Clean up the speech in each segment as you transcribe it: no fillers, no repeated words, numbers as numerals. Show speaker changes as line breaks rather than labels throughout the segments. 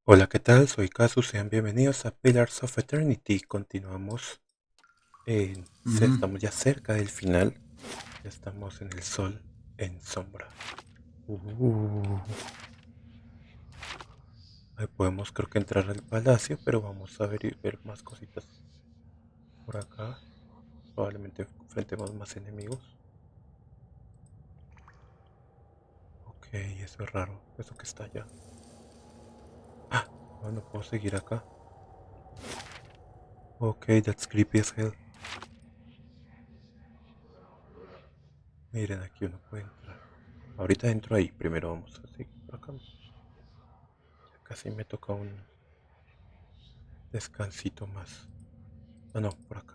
Hola, ¿qué tal? Soy Casu, sean bienvenidos a Pillars of Eternity. Continuamos, estamos ya cerca del final, ya estamos en el sol en sombra. Ahí podemos creo que entrar al palacio, pero vamos a ver y ver más cositas por acá. Probablemente enfrentemos más enemigos. Ok, eso es raro, eso que está allá. Ah, no puedo seguir acá. Ok, that's creepy as hell. Miren, aquí uno puede entrar. Ahorita entro ahí, primero vamos a seguir por acá. Ya casi me toca un descansito más. Ah, no, por acá.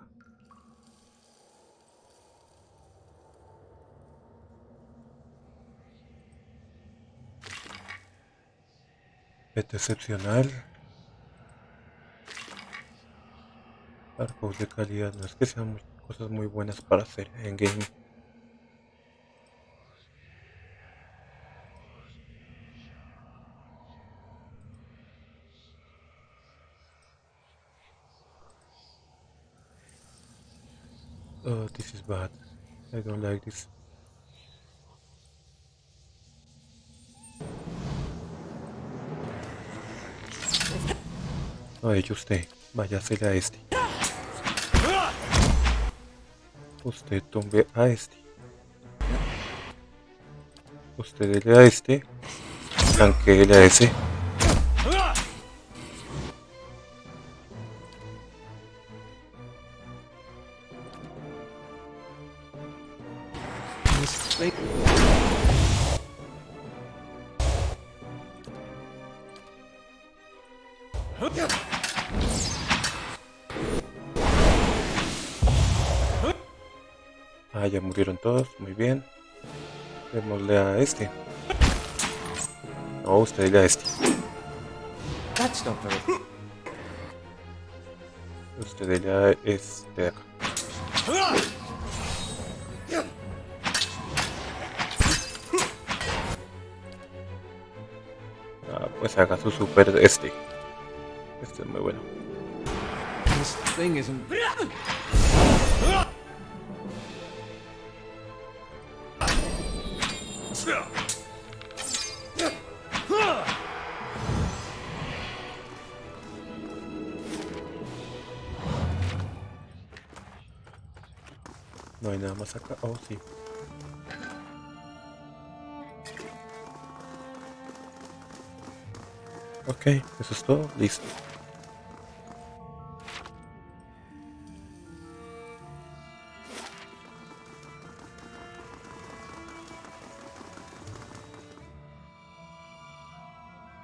Pet excepcional. Arcos de calidad. No es que sean cosas muy buenas para hacer en game. Oh, this is bad. I don't like this. Ay, usted. Váyasele a este. Usted tumbe a este. Usted dele a este. Tanquele a ese. Ah, ya murieron todos. Muy bien. Démosle a este. No, usted dele a este.
That's not very.
Usted dele a este de acá. Ah, pues haga su super este. Este es muy bueno.
This thing isn't.
No hay nada más acá. Oh, sí. Ok, eso es todo. Listo.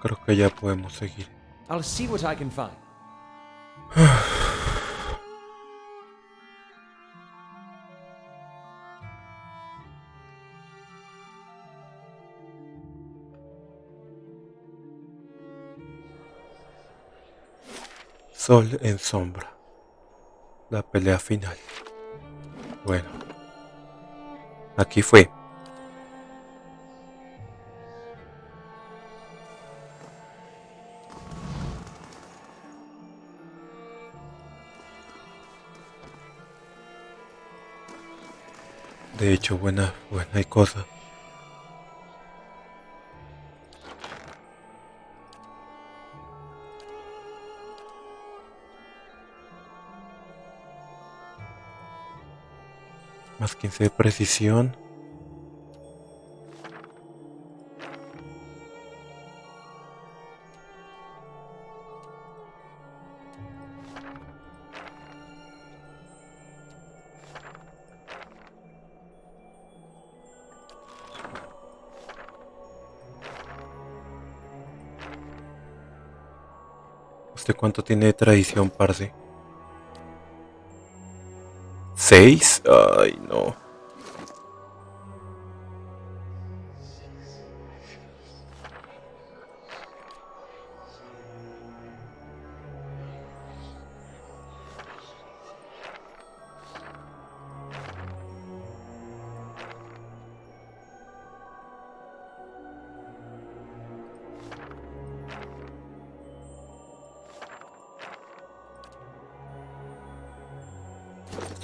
Creo que ya podemos seguir.
I'll see what I can find.
Sol en sombra. La pelea final. Bueno, aquí fue. De hecho, buena y cosa. Más 15 de precisión. ¿Usted cuánto tiene de tradición, parce? ¿6? Ay, no.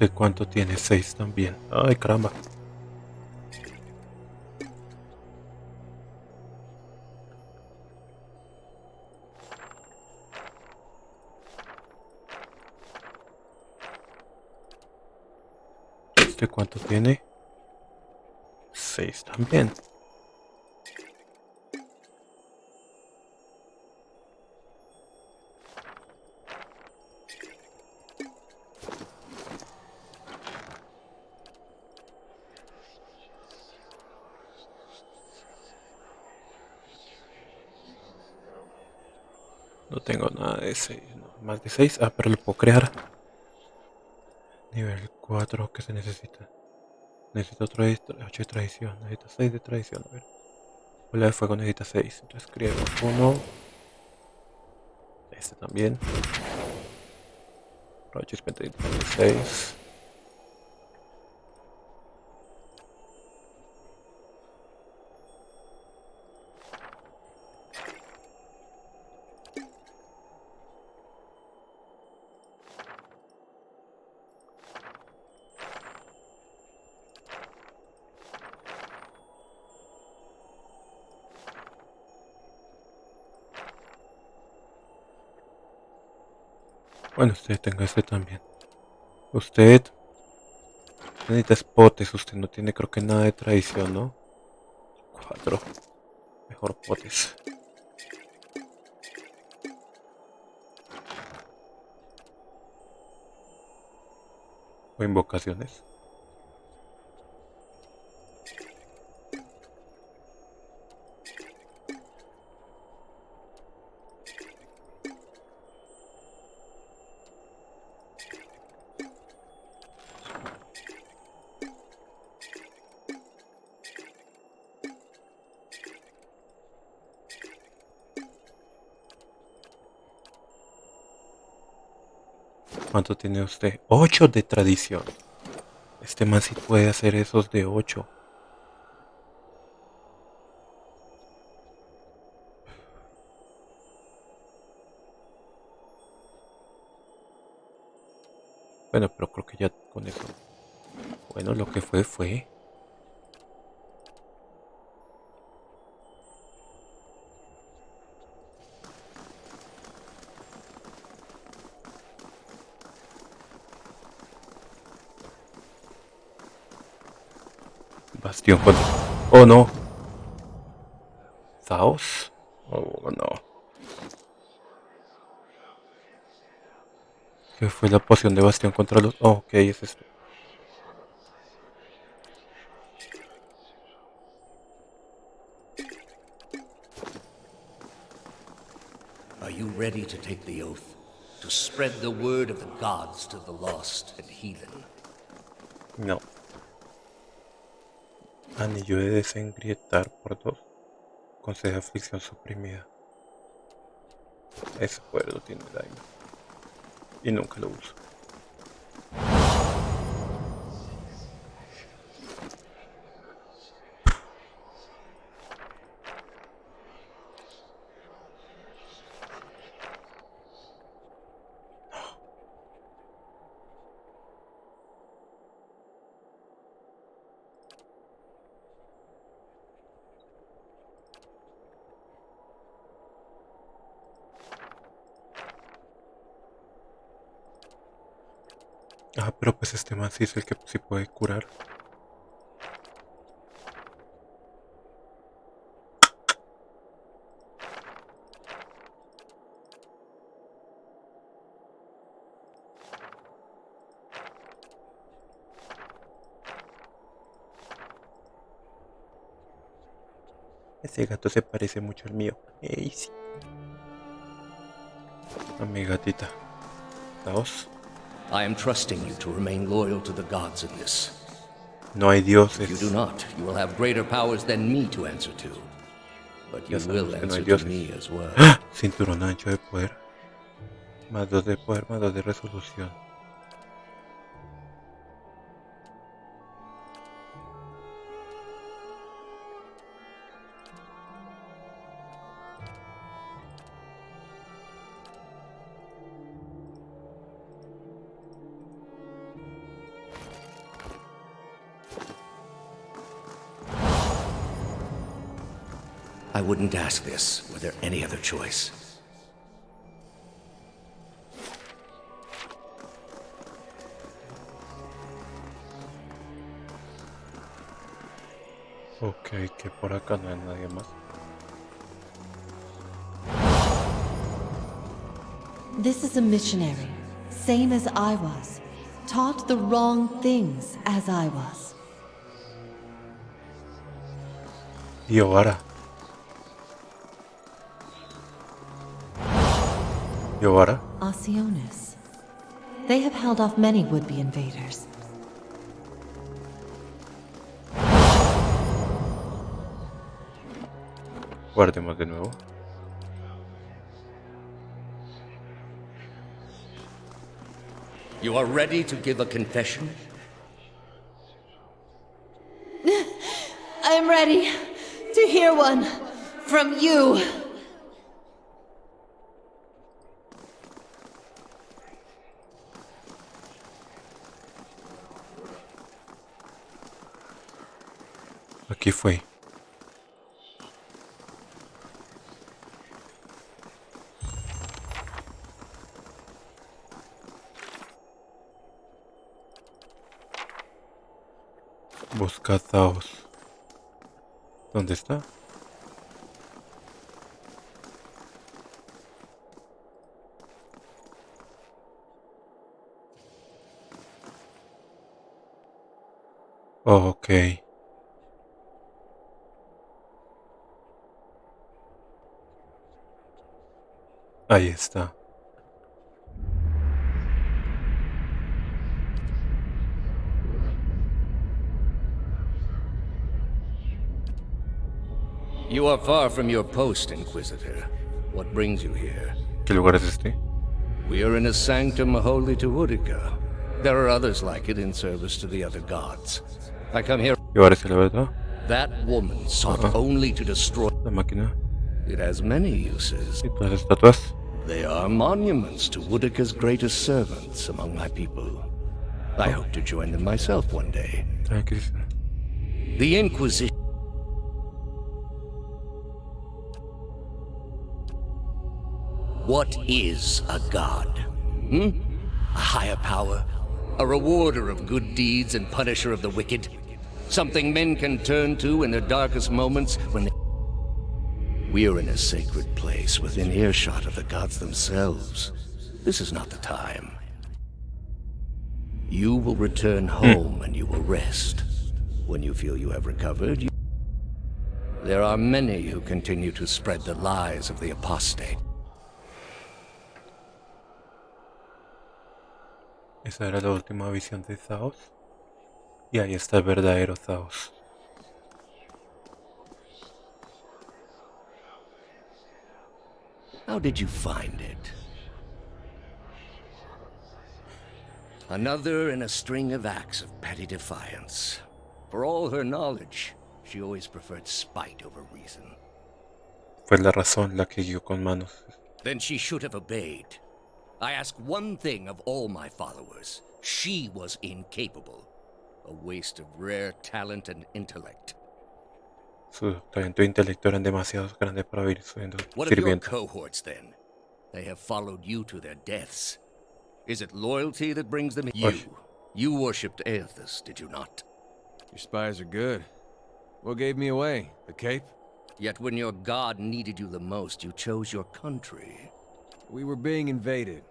¿Este cuánto tiene? 6 también. Ay, caramba. ¿Este cuánto tiene? 6 también. No tengo nada de 6, no, más de 6. Ah, pero lo puedo crear. Nivel 4, ¿qué se necesita? Necesito otro 8 de tradición. Necesito 6 de tradición. A ver. Bola de fuego necesita 6. Entonces creo uno. Este también. Roches 6. Bueno, usted tenga este también. Usted necesita potes. Usted no tiene, creo que nada de tradición, ¿no? 4. Mejor potes. O invocaciones. ¿Cuánto tiene usted? 8 de tradición. Este man sí puede hacer esos de 8. Bueno, pero creo que ya con eso. Bueno, lo que fue, fue. Bastión con... Oh, no. Thaos. Oh, no. ¿Qué fue la poción de bastión contra los... Oh, ok, es esto.
Are you ready to take the oath? To spread the word of the gods to the lost and heathen?
No. Anillo de desengrietar por 2. Concede aflicción suprimida. Ese poder lo tiene Daima. Y nunca lo uso. Ah, pero pues este man sí es el que sí puede curar. Ese gato se parece mucho al mío. Ey, sí. A mi gatita. Thaos.
I am trusting you to remain loyal to the gods in this.
No hay
If you do
dioses.
not, you will have greater powers than me to answer to. But
Ya
you will
sabemos que no hay
answer to
dioses.
me as well.
¡Ah! Cinturón ancho de poder. Más 2 de poder, más 2 de resolución.
I wouldn't ask this were there any other choice.
Ok, que por acá no hay nadie más.
This is a missionary, same as I was, taught the wrong things as I was.
Y ahora. Y ahora.
Oceanus. They have held off many would-be invaders.
Guardemos de nuevo.
You are ready to give a confession?
I am ready to hear one from you.
Aquí fue. Busca a Thaos. ¿Dónde está? Oh, ok. Ahí está.
You are far from your post, Inquisitor. What brings you here?
¿Qué lugar es este?
We are in a sanctum holy to Utica. There are others like it in service to the other gods. I come here.
¿Qué lugar es la verdad?
That woman sought only to destroy.
La máquina.
It has many uses.
¿Y todas las estatuas?
They are monuments to Utica's greatest servants among my people. I hope to join them myself one day.
¿Qué dice?
The Inquisition. What is a god? A higher power? A rewarder of good deeds and punisher of the wicked? Something men can turn to in their darkest moments when they... We are in a sacred place within earshot of the gods themselves. This is not the time. You will return home and you will rest. When you feel you have recovered, you... There are many who continue to spread the lies of the apostate.
Esa era la última visión de Thaos. Y ahí está el verdadero Thaos.
How did you find it? Another in a string of acts of petty defiance. For all her knowledge, she always preferred spite over reason.
Fue la razón la que guió con manos.
Then she should have obeyed. I ask one thing of all my followers. She was incapable. A waste of rare talent and intellect.
Su talento e intelecto eran demasiado grandes para vivir siendo
What of your
sirviente.
cohorts, then? They have followed you to their deaths. Is it loyalty that brings them here? You worshipped Aethys, did you not?
Your spies are good. What gave me away? The cape?
Yet when your god needed you the most, you chose your country.
We were being invaded.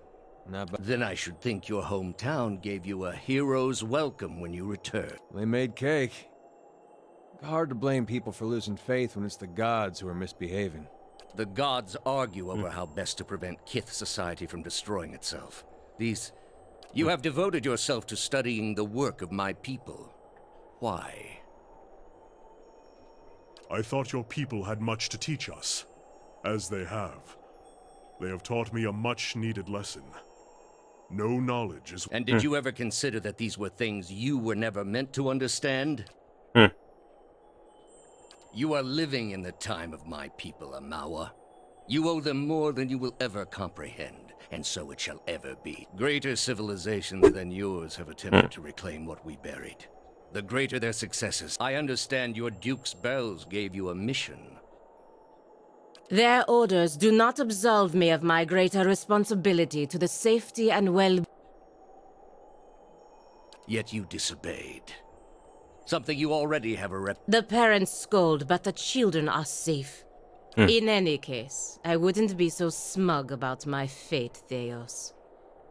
Not by...
Then I should think your hometown gave you a hero's welcome when you returned.
They made cake. Hard to blame people for losing faith when it's the gods who are misbehaving.
The gods argue over how best to prevent Kith society from destroying itself. You have devoted yourself to studying the work of my people. Why?
I thought your people had much to teach us, as they have. They have taught me a much-needed lesson. No knowledge is...
And did you ever consider that these were things you were never meant to understand? You are living in the time of my people, Amawa. You owe them more than you will ever comprehend, and so it shall ever be. Greater civilizations than yours have attempted to reclaim what we buried. The greater their successes. I understand your Duke's bells gave you a mission.
Their orders do not absolve me of my greater responsibility to the safety and well-being.
Yet you disobeyed. Something you already have a rep.
The parents scold, but the children are safe. In any case, I wouldn't be so smug about my fate, Thaos.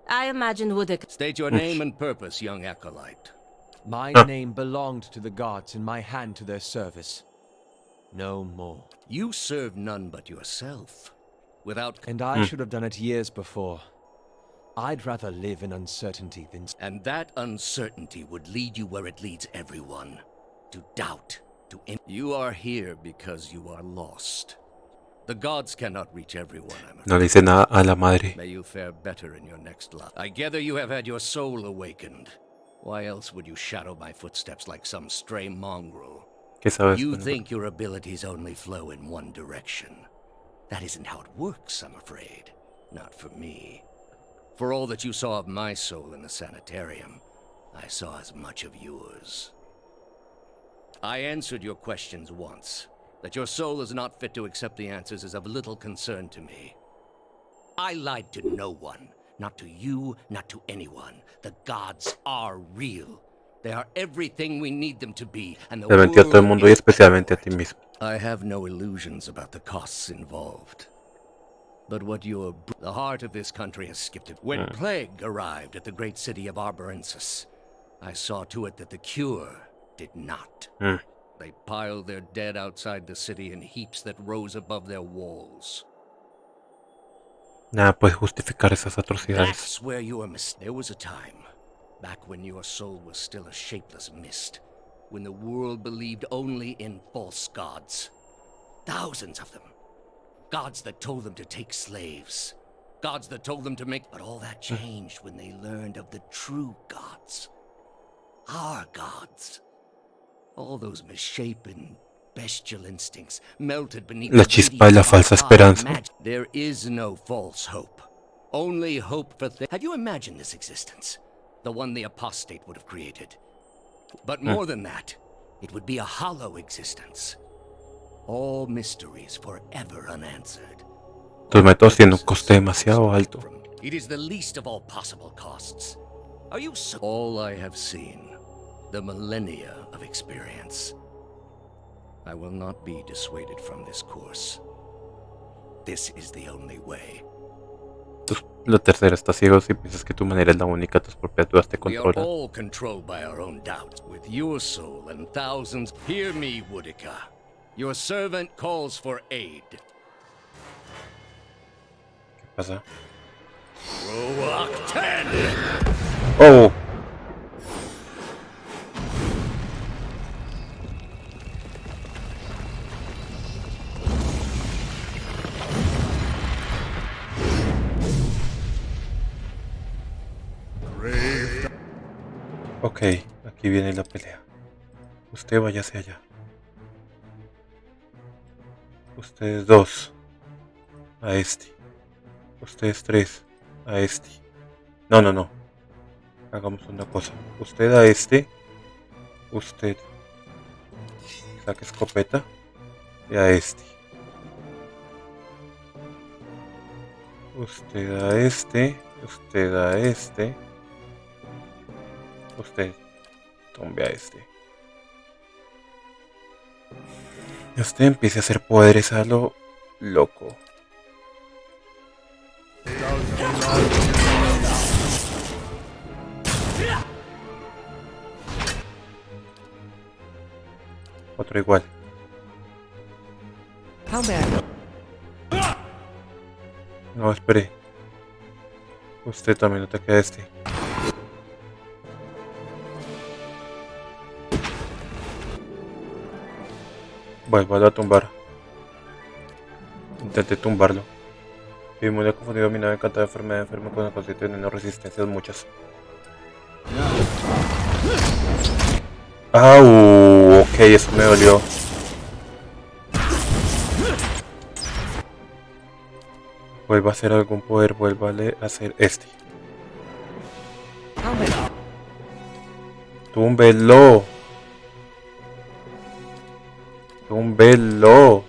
I imagine Woodick.
State your name and purpose, young acolyte.
My name belonged to the gods and my hand to their service. No more.
You serve none but yourself. Without.
And I should have done it years before. I'd rather live in uncertainty than...
And that uncertainty would lead you where it leads everyone. To doubt. You are here because you are lost. The gods cannot reach everyone, I'm afraid.
No le dice nada a la madre.
May you fare better in your next life. I gather you have had your soul awakened. Why else would you shadow my footsteps like some stray mongrel?
¿Qué sabes?
You think your abilities only flow in one direction. That isn't how it works, I'm afraid. Not for me. For all that you saw of my soul in the sanitarium, I saw as much of yours. I answered your questions once. That your soul is not fit to accept the answers is of little concern to me. I lied to no one. Not to you, not to anyone. The gods are real. They are everything we need them to be, and the
Le mentí a todo el
world
mundo y
is
especialmente a ti mismo.
I have no illusions about the costs involved. But what the heart of this country has skipped it. When plague arrived at the great city of Arborensis, I saw to it that the cure did not. They piled their dead outside the city in heaps that rose above their walls.
Nada puede justificar esas atrocidades.
That's where you were There was a time, back when your soul was still a shapeless mist, when the world believed only in false gods. Thousands of them. Gods that told them to take slaves. Gods that told them to make... But all that changed when they learned of the true gods. Our gods. All those misshapen, bestial instincts melted beneath
La chispa de la falsa esperanza.
There is no false hope. Only hope for Have you imagined this existence? The one the apostate would have created. But more than that, it would be a hollow existence. All mysteries forever unanswered.
Tus métodos tienen un coste demasiado alto.
It is the least of all possible costs. Are you so... All I have seen. The millennia of experience. I will not be dissuaded from this course. This is the only way.
La tercera, estás ciego si piensas que tu manera es la única, tus propias dudas te
We are
controlan.
all controlled by our own doubts. With your soul and thousands, hear me, Woodica. Your servant calls for aid.
¿Qué pasa?
Roach 10!
¡Oh! Ok, aquí viene la pelea. Usted váyase allá. Ustedes dos. A este. Ustedes tres. A este. No, no, no. Hagamos una cosa. Usted a este. Usted saque escopeta. Y a este. Usted a este. Usted a este. Usted tumbe a este. Y usted empiece a hacer poderes a lo loco. Otro igual. No, espere. Usted también ataque a este. Vuelvo a tumbar. Intenté tumbarlo. Y muy confundido, mi nave encantada enfermedad enferma con la consciente de no resistencias muchas. ¡Au! Ok, eso me dolió. Vuelva a hacer algún poder, vuélvale a hacer este. ¡Túmbelo! ¡Túmbelo!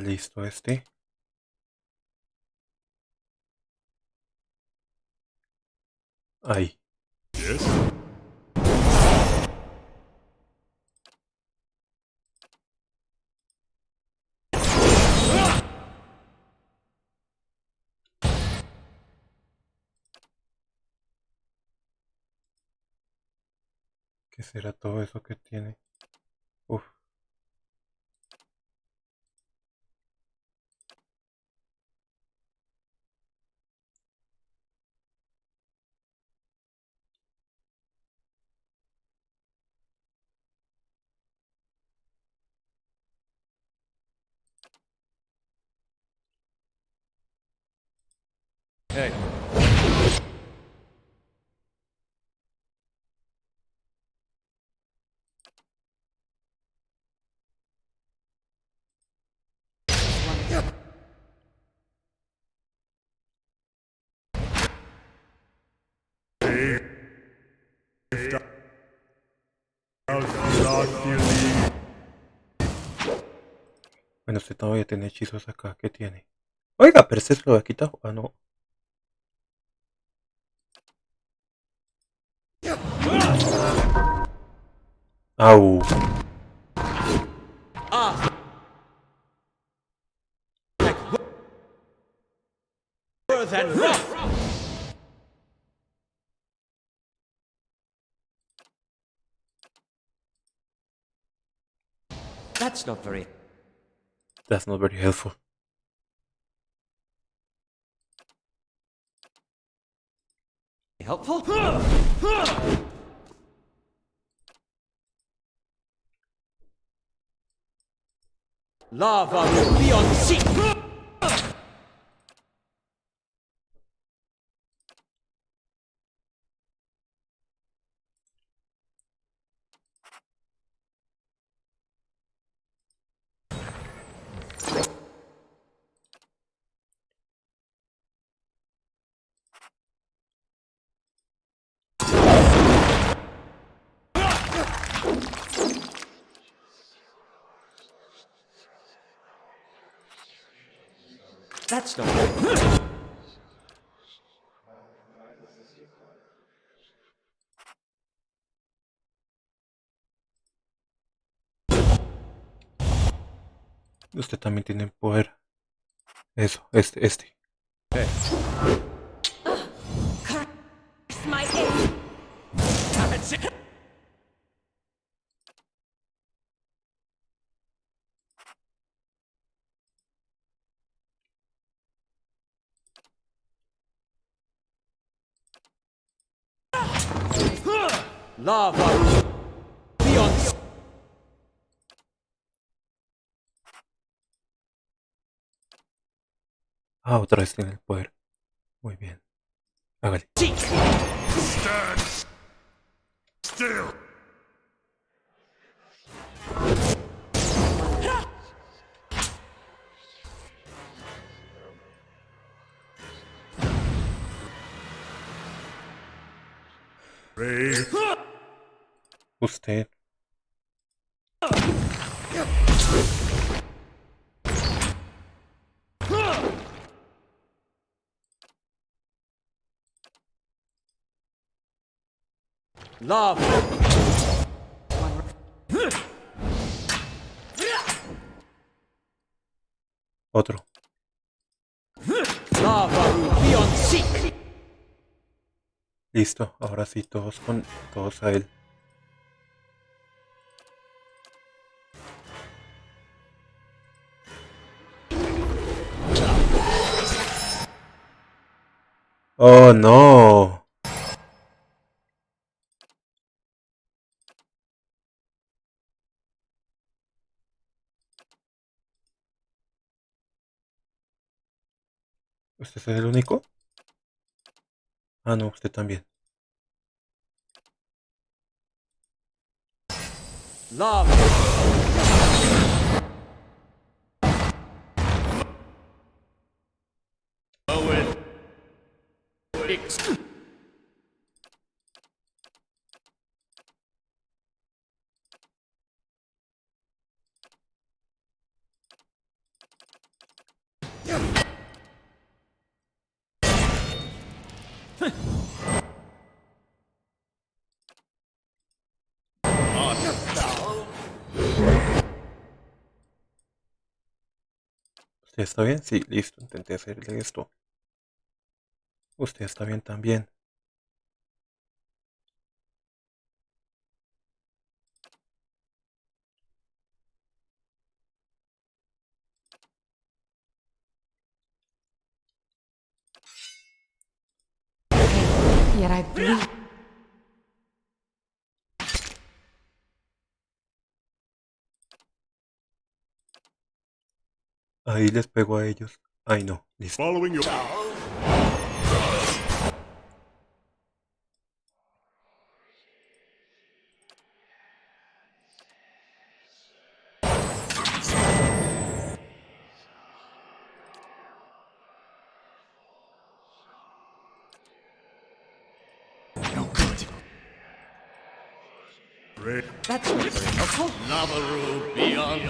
Listo, este. Ahí.
Yes?
¿Qué será todo eso que tiene? Uf.
Hey.
Bueno, usted todavía tiene hechizos acá. ¿Qué tiene? Oiga, pero este se lo había quitado. Ah, no. Au.
That's not very
That's not very helpful.
helpful. Lava will be on sea. That's not very
Usted también tiene poder. Eso, este.
Hey.
My aim.
That's it. Lava will be on sea.
Ah, otra vez tiene el poder. Muy bien. Hágale.
Stand still! Brave.
Usted.
Lava.
Otro.
Lava will be on sea.
Listo. Ahora sí, todos a él. Oh, no. ¿Usted es el único? Ah, no, usted también.
Lava.
¿Usted está bien? Sí, listo. Intenté hacerle esto. ¿Usted está bien también?
Yet I breathe.
Ahí les pego a ellos. Ay, no. Listo.
Following your...
That's not very helpful.
Navarro beyond.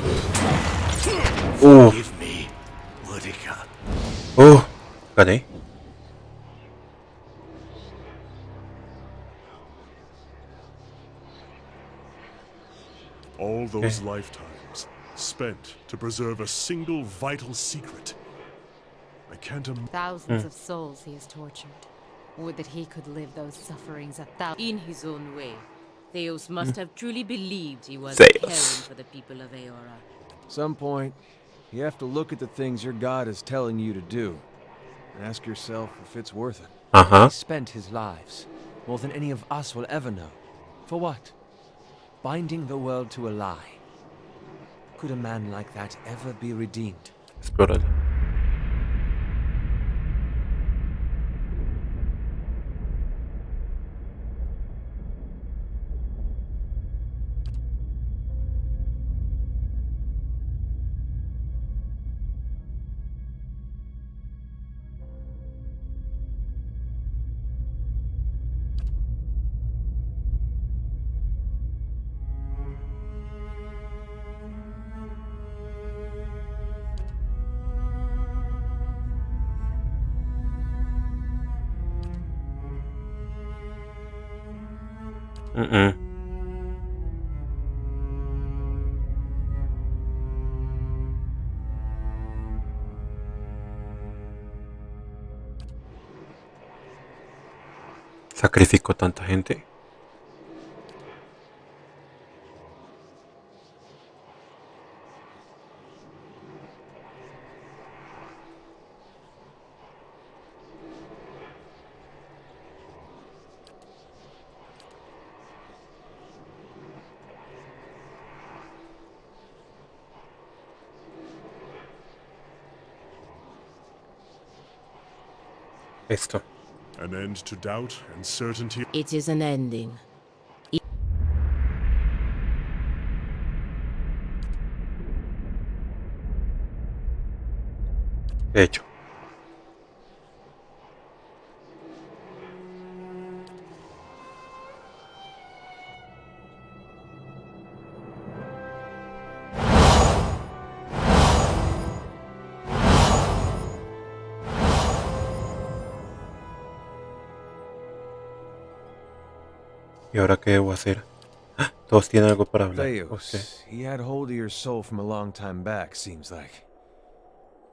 Oh,
Give me, Boudica.
oh. Gané.
All those lifetimes spent to preserve a single vital secret. I can't imagine.
Thousands of souls he has tortured. Would that he could live those sufferings a thousand.
In his own way, Thaos must have truly believed he was
Thaos.
caring for the people of Aora.
Some point, you have to look at the things your god is telling you to do. And ask yourself if it's worth it.
Ajá.
He spent his lives, more than any of us will ever know. For what? Binding the world to a lie. Could a man like that ever be redeemed?
Explóralo. Mm-mm. Sacrificó tanta gente. Esto.
An end to doubt and certainty.
It is an ending.
Hecho. ¿Y ahora qué debo hacer? ¡Ah! Todos tienen algo para hablar.
Thaos, he had hold of your soul from a long time back, seems like.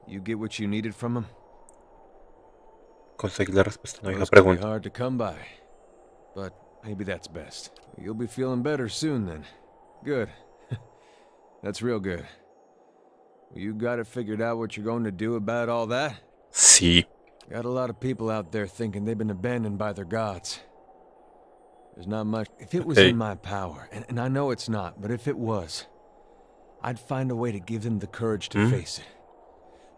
You get what you needed from him?
Conseguí la respuesta a una vieja
Those can be
pregunta.
hard to come by, but maybe that's best. You'll be feeling better soon then. Good. That's real good. You got it figured out what you're going to do about all that?
Sí.
Got a lot of people out there thinking they've been abandoned by their gods. There's not much. If it was
Hey.
in my power, and I know it's not, but if it was, I'd find a way to give them the courage to face it.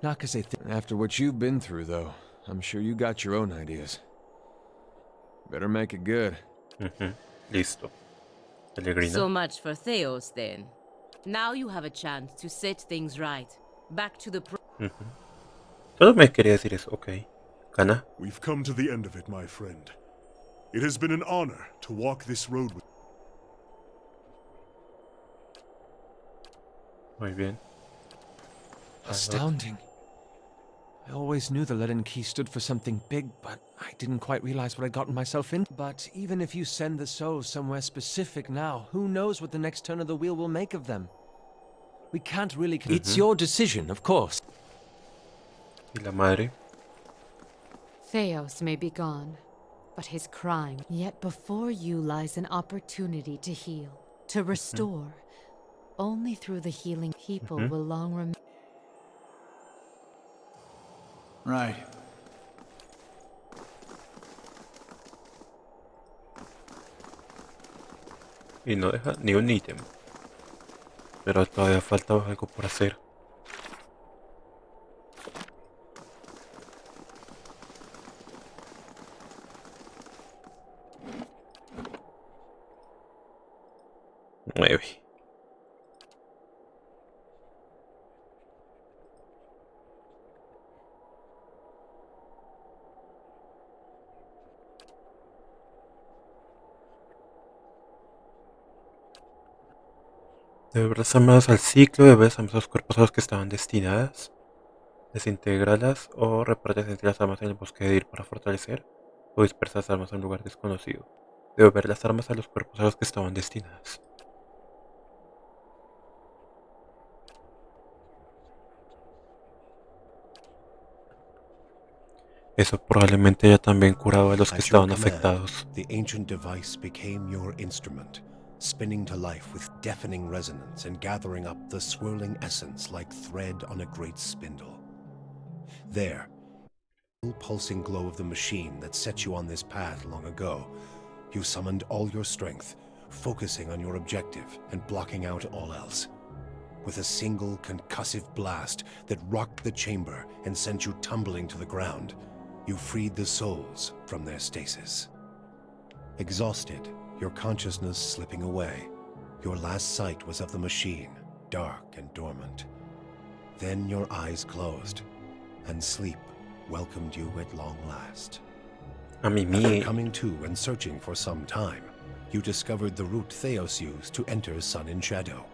Not because they think. After what you've been through, though, I'm sure you got your own ideas. Better make it good.
Listo. Pellegrina.
So much for Thaos, then. Now you have a chance to set things right. Back to the
Solo me quería decir eso. Ok. Gana.
We've come to the end of it, my friend. It has been an honor to walk this road with.
Muy bien.
Astounding. I always knew the Leaden Key stood for something big, but I didn't quite realize what I'd gotten myself in. But even if you send the souls somewhere specific now, who knows what the next turn of the wheel will make of them? We can't really... It's your decision, of course.
Y la madre.
Thaos may be gone, but his crime. Yet before you lies an opportunity to heal, to restore. Only through the healing people will long remain.
Right.
Y no deja ni un ítem. Pero todavía falta algo por hacer. Nueve. Devolver las armas al ciclo, devolver las armas a los cuerpos a los que estaban destinadas, desintegralas o repartes entre las armas en el bosque de Ir para fortalecer o dispersar las armas a un lugar desconocido. Devolver las armas a los cuerpos a los que estaban destinadas. Eso probablemente haya también curado a los que estaban afectados.
The ancient device became your instrument, spinning to life with deafening resonance and gathering up the swirling essence like thread on a great spindle. There, the pulsing glow of the machine that set you on this path long ago, you summoned all your strength, focusing on your objective and blocking out all else. With a single concussive blast that rocked the chamber and sent you tumbling to the ground, you freed the souls from their stasis. Exhausted, your consciousness slipping away, your last sight was of the machine, dark and dormant. Then your eyes closed, and sleep welcomed you at long last. After coming to and searching for some time, you discovered the route Thaos used to enter Sun and Shadow,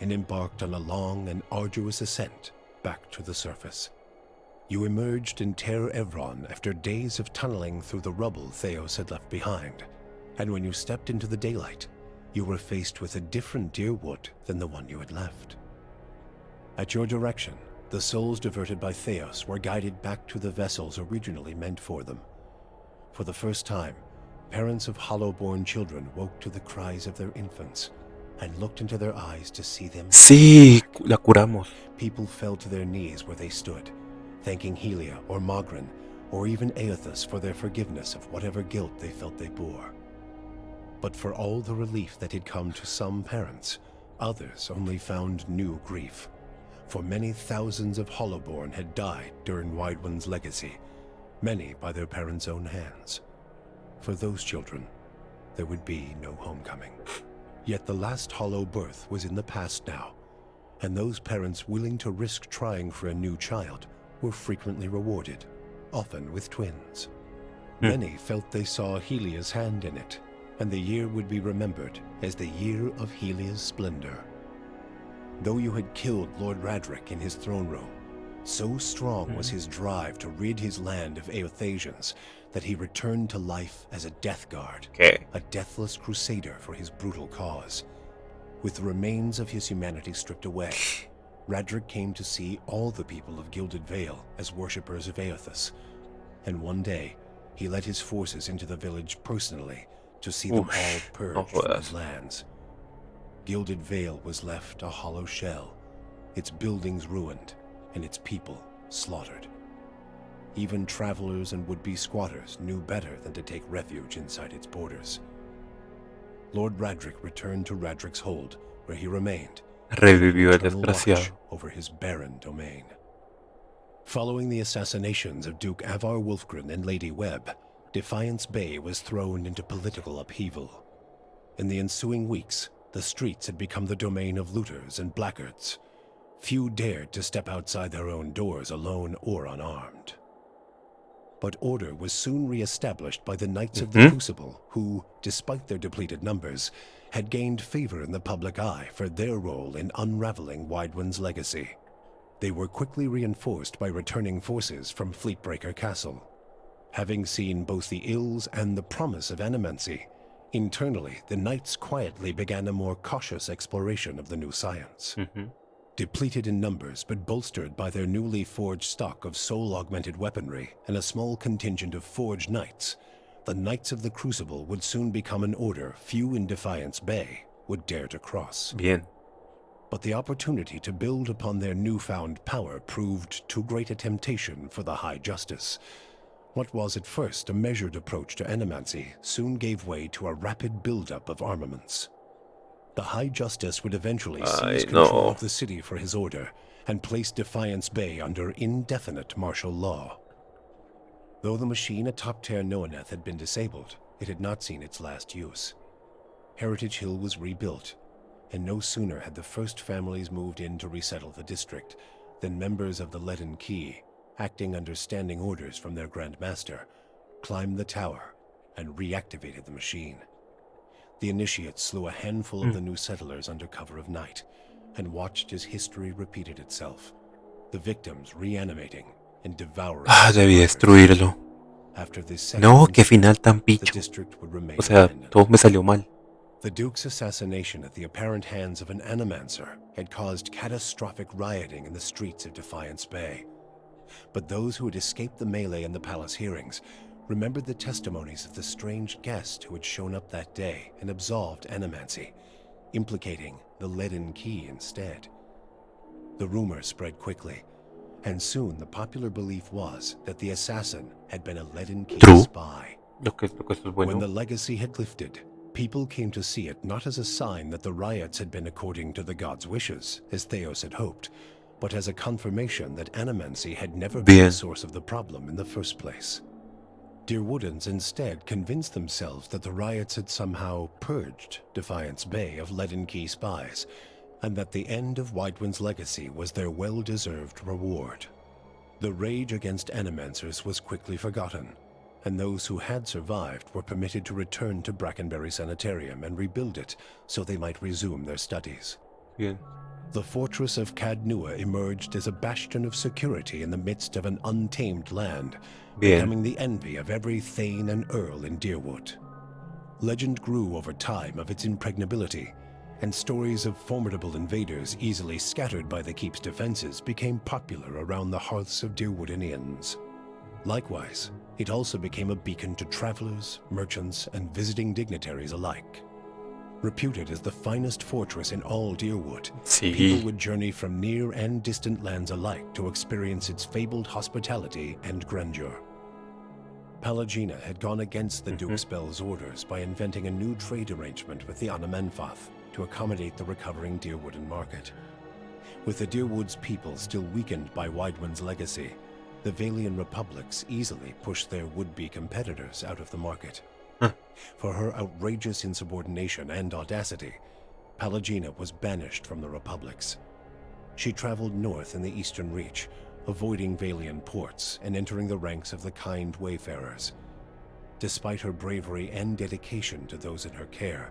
and embarked on a long and arduous ascent back to the surface. You emerged in Ter Evron after days of tunneling through the rubble Thaos had left behind, and when you stepped into the daylight, you were faced with a different Deerwood than the one you had left. At your direction, the souls diverted by Thaos were guided back to the vessels originally meant for them. For the first time, parents of hollow-born children woke to the cries of their infants, and looked into their eyes to see them.
Sí, la curamos.
People fell to their knees where they stood, thanking Helia or Mogren, or even Aethys for their forgiveness of whatever guilt they felt they bore. But for all the relief that had come to some parents, others only found new grief. For many thousands of Hollowborn had died during Wide One's legacy, many by their parents' own hands. For those children, there would be no homecoming. Yet the last Hollow birth was in the past now, and those parents willing to risk trying for a new child were frequently rewarded, often with twins. Many felt they saw Helia's hand in it, and the year would be remembered as the year of Helia's splendor. Though you had killed Lord Radric in his throne room, so strong was his drive to rid his land of Eothasians that he returned to life as a death guard, a deathless crusader for his brutal cause. With the remains of his humanity stripped away, Radric came to see all the people of Gilded Vale as worshippers of Aethys, and one day he led his forces into the village personally to see them all purged from his lands. Gilded Vale was left a hollow shell, its buildings ruined, and its people slaughtered. Even travelers and would-be squatters knew better than to take refuge inside its borders. Lord Radric returned to Radric's Hold, where he remained,
Revivió el
eternal watch
desgraciado.
over his barren domain. Following the assassinations of Duke Avar Wolfgren and Lady Webb, Defiance Bay was thrown into political upheaval. In the ensuing weeks, the streets had become the domain of looters and blackguards. Few dared to step outside their own doors alone or unarmed. But order was soon re-established by the Knights of the Crucible, who, despite their depleted numbers, had gained favor in the public eye for their role in unraveling Wide One's legacy. They were quickly reinforced by returning forces from Fleetbreaker Castle. Having seen both the ills and the promise of animancy, internally the Knights quietly began a more cautious exploration of the new science. Depleted in numbers but bolstered by their newly forged stock of soul-augmented weaponry and a small contingent of forged knights, the Knights of the Crucible would soon become an order few in Defiance Bay would dare to cross.
Bien.
But the opportunity to build upon their newfound power proved too great a temptation for the High Justice. What was at first a measured approach to animancy soon gave way to a rapid buildup of armaments. The High Justice would eventually seize control of the city for his order and place Defiance Bay under indefinite martial law. Though the machine atop Ter Noaneth had been disabled, it had not seen its last use. Heritage Hill was rebuilt, and no sooner had the first families moved in to resettle the district than members of the Leaden Key, acting under standing orders from their Grand Master, climbed the tower and reactivated the machine. The initiates slew a handful of the new settlers under cover of night and watched as history repeated itself, the victims reanimating and devouring.
Debí destruirlo.
After this
No,
second
qué final tan
the
picho.
district would remain
O sea,
abandoned.
todo me salió mal.
The Duke's assassination at the apparent hands of an animancer had caused catastrophic rioting in the streets of Defiance Bay. But those who had escaped the melee in the palace hearings remembered the testimonies of the strange guest who had shown up that day and absolved animancy, implicating the Leaden Key instead. The rumor spread quickly, and soon the popular belief was that the assassin had been a Leaden Key
True.
spy.
Lo que esto es
When
bueno.
the legacy had lifted, people came to see it not as a sign that the riots had been according to the god's wishes, as Thaos had hoped, but as a confirmation that animancy had never been
Bien.
the source of the problem in the first place. Deerwoodans instead convinced themselves that the riots had somehow purged Defiance Bay of Leaden Key spies, and that the end of Widewind's legacy was their well-deserved reward. The rage against animancers was quickly forgotten, and those who had survived were permitted to return to Brackenbury Sanitarium and rebuild it so they might resume their studies.
Bien.
The fortress of Cadnua emerged as a bastion of security in the midst of an untamed land,
Bien.
becoming the envy of every thane and earl in Deerwood. Legend grew over time of its impregnability, and stories of formidable invaders easily scattered by the keep's defenses became popular around the hearths of Deerwoodanians. Likewise, it also became a beacon to travelers, merchants, and visiting dignitaries alike. Reputed as the finest fortress in all Deerwood, people
Sí.
would journey from near and distant lands alike to experience its fabled hospitality and grandeur. Palagina had gone against the Duke's Bell's orders by inventing a new trade arrangement with the Anamenfath to accommodate the recovering Deerwoodan market. With the Deerwood's people still weakened by Widewind's legacy, the Valian republics easily pushed their would-be competitors out of the market. For her outrageous insubordination and audacity, Palagina was banished from the republics. She traveled north in the Eastern Reach, avoiding Valian ports and entering the ranks of the kind wayfarers. Despite her bravery and dedication to those in her care,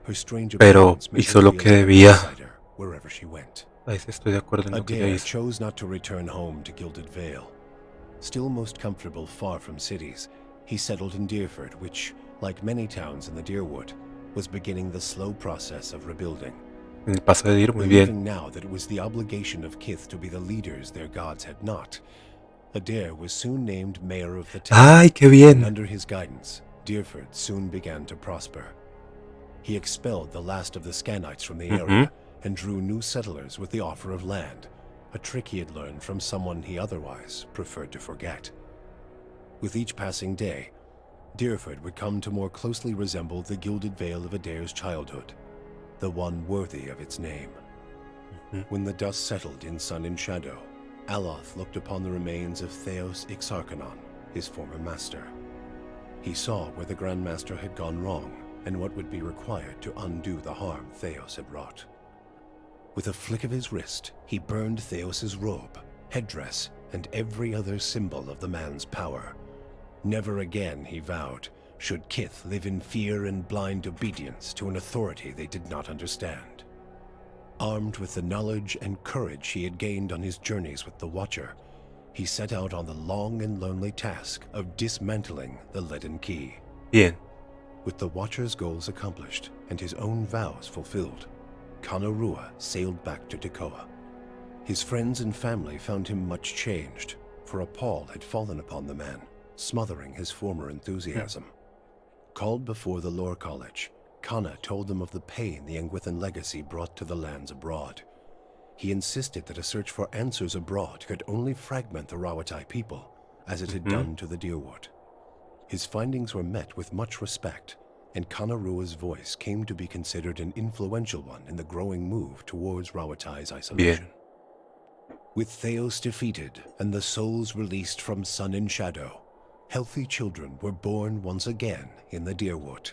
her strange
Pero
appearance made
hizo
her
lo
feel
que
like an
debía.
outsider wherever she went.
A veces estoy de acuerdo en lo que ella
Adair
hizo.
chose not to return home to Gilded Vale. Still most comfortable far from cities, he settled in Deerford, which, like many towns in the Deerwood, was beginning the slow process of rebuilding.
En el paso de ir muy bien.
Believing now that it was the obligation of Kith to be the leaders their gods had not, Adair was soon named mayor of the town.
Ay, qué
And
bien.
under his guidance, Deerford soon began to prosper. He expelled the last of the Scanites from the area and drew new settlers with the offer of land, a trick he had learned from someone he otherwise preferred to forget. With each passing day, Deerford would come to more closely resemble the Gilded Vale of Adair's childhood, the one worthy of its name. When the dust settled in sun and shadow, Aloth looked upon the remains of Thaos Ixarchanon, his former master. He saw where the Grand Master had gone wrong and what would be required to undo the harm Thaos had wrought. With a flick of his wrist, he burned Thaos's robe, headdress, and every other symbol of the man's power. Never again, he vowed, should Kith live in fear and blind obedience to an authority they did not understand. Armed with the knowledge and courage he had gained on his journeys with the Watcher, he set out on the long and lonely task of dismantling the Leaden Key.
Bien.
With the Watcher's goals accomplished and his own vows fulfilled, Kanarua sailed back to Tekoa. His friends and family found him much changed, for a pall had fallen upon the man, smothering his former enthusiasm. Called before the Lore College, Kana told them of the pain the Engwithan legacy brought to the lands abroad. He insisted that a search for answers abroad could only fragment the Rawatai people, as it had done to the Deerwood. His findings were met with much respect, and Kana Rua's voice came to be considered an influential one in the growing move towards Rawatai's isolation.
Bien.
With Thaos defeated and the souls released from Sun and Shadow, healthy children were born once again in the Deerwood.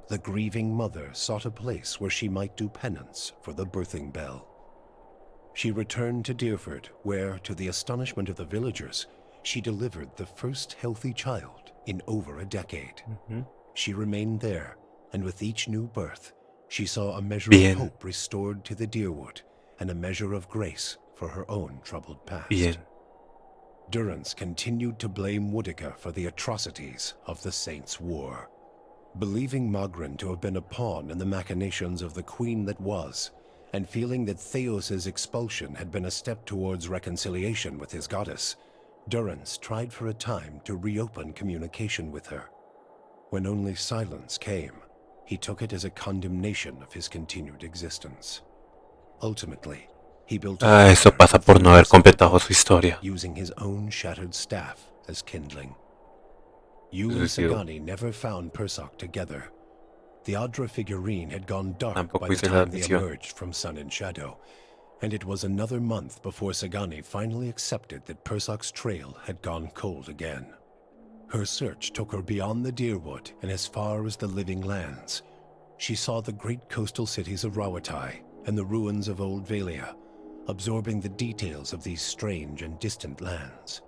The grieving mother sought a place where she might do penance for the birthing bell. She returned to Deerford, where, to the astonishment of the villagers, she delivered the first healthy child in over a decade. She remained there, and with each new birth, she saw a measure
Bien.
of hope restored to the Deerwood, and a measure of grace for her own troubled past.
Bien.
Durrance continued to blame Woodica for the atrocities of the Saints' War. Believing Magrin to have been a pawn in the machinations of the Queen that was, and feeling that Thaos' expulsion had been a step towards reconciliation with his goddess, Durrance tried for a time to reopen communication with her. When only silence came, he took it as a condemnation of his continued existence. Ultimately, he built a
Eso
fire
pasa por
within
no haber
his
completado su historia.
using his own shattered staff as kindling. You and
Es decir,
Sagani never found Persoc together. The Adra figurine had gone dark by
tampoco
the
hice la
time they
misión.
emerged from Sun and Shadow, and it was another month before Sagani finally accepted that Persoc's trail had gone cold again. Her search took her beyond the Deerwood and as far as the Living Lands. She saw the great coastal cities of Rawatai and the ruins of Old Valia, absorbing the details of these strange and distant lands.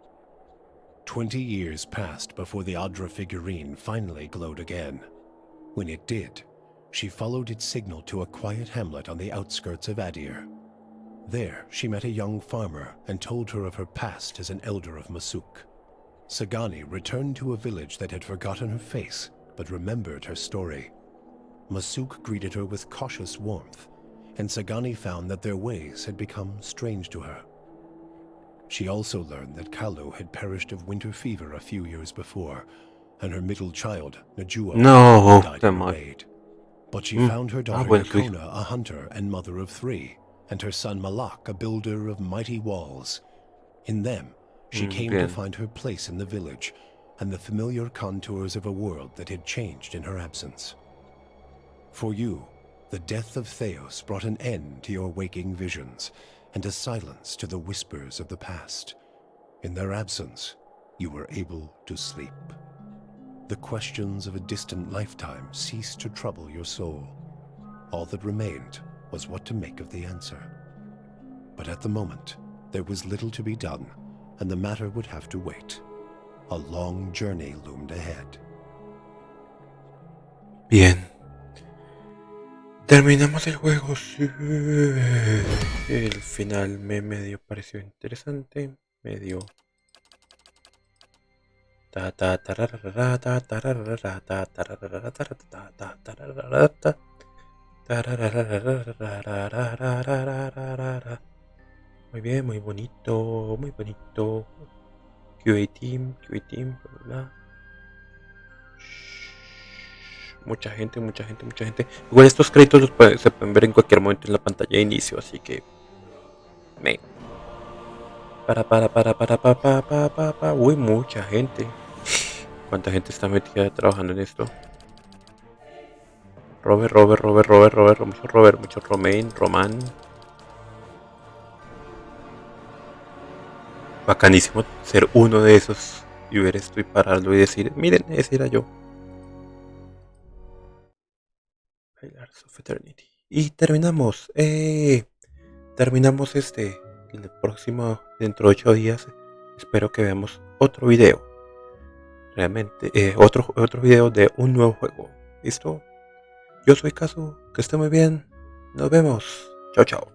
20 years passed before the Adra figurine finally glowed again. When it did, she followed its signal to a quiet hamlet on the outskirts of Adir. There, she met a young farmer and told her of her past as an elder of Masuk. Sagani returned to a village that had forgotten her face, but remembered her story. Masuk greeted her with cautious warmth, and Sagani found that their ways had become strange to her. She also learned that Kalu had perished of winter fever a few years before, and her middle child, Najua,
No,
died
qué
in her
mal.
aid. But she found her daughter
bueno, su hijo.
Yakona a hunter and mother of 3, and her son Malak a builder of mighty walls. In them, she came to
Bien.
find her place in the village, and the familiar contours of a world that had changed in her absence. For you, the death of Thaos brought an end to your waking visions, and a silence to the whispers of the past. In their absence, you were able to sleep. The questions of a distant lifetime ceased to trouble your soul. All that remained was what to make of the answer. But at the moment, there was little to be done, and the matter would have to wait. A long journey loomed ahead.
Bien. Terminamos el juego. Sí. El final me medio pareció interesante. Medio. Ta ta tararara, ta tararara, ta tararara, ta tararara, ta tararara. Muy bien, muy bonito, muy bonito. QA Team, bla, bla, bla. Mucha gente, mucha gente, mucha gente. Igual estos créditos se pueden ver en cualquier momento en la pantalla de inicio, así que... Uy, mucha gente. ¿Cuánta gente está metida trabajando en esto? Robert, mucho Romain, Román. Bacanísimo ser uno de esos y ver esto y pararlo y decir, miren, ese era yo. Pillars of Eternity. Y terminamos. Terminamos el próximo, dentro de 8 días. Espero que veamos otro video. Realmente, otro video de un nuevo juego. ¿Listo? Yo soy Casu, que esté muy bien. Nos vemos. Chao, chao.